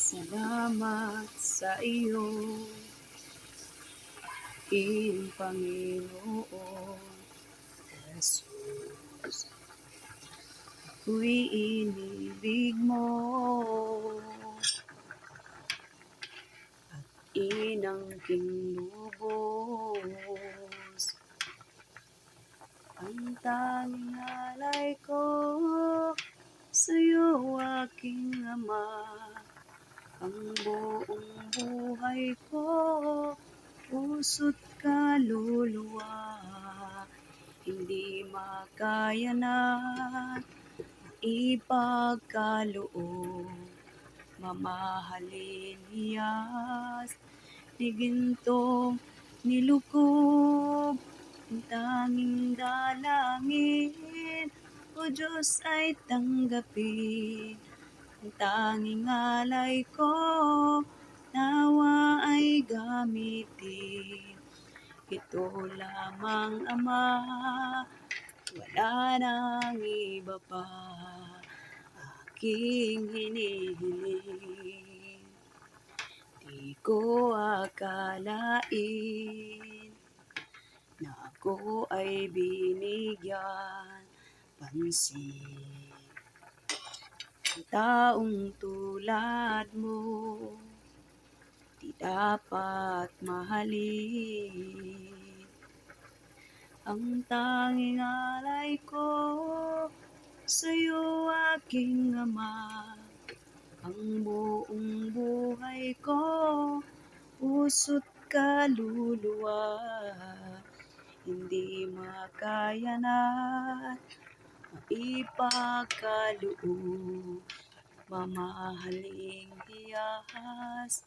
Salamat sa iyo, aking Panginoon Jesus. Ako'y inibig mo at inangking lubos. Ang tanging alay ko sa'yo, aking Ama. Ang buong buhay ko, puso't kaluluwa, hindi makaya na ipagkaloob. Mamahalin hiyas ni gintong nilukob. Ang tanging dalangin, O Diyos, ay tanggapin. Ang tanging alay ko, nawa ay gamitin. Ito lamang, Ama, wala nang iba pa aking hinihiling. Di ko akalain na ako ay binigyan pansin. Ang taong tulad mo, di dapat mahalin. Ang tanging alay ko sa'yo, aking Ama. Ang buong buhay ko, puso't kaluluwa, hindi makaya na maipagkaloob. Mamahaling hiyas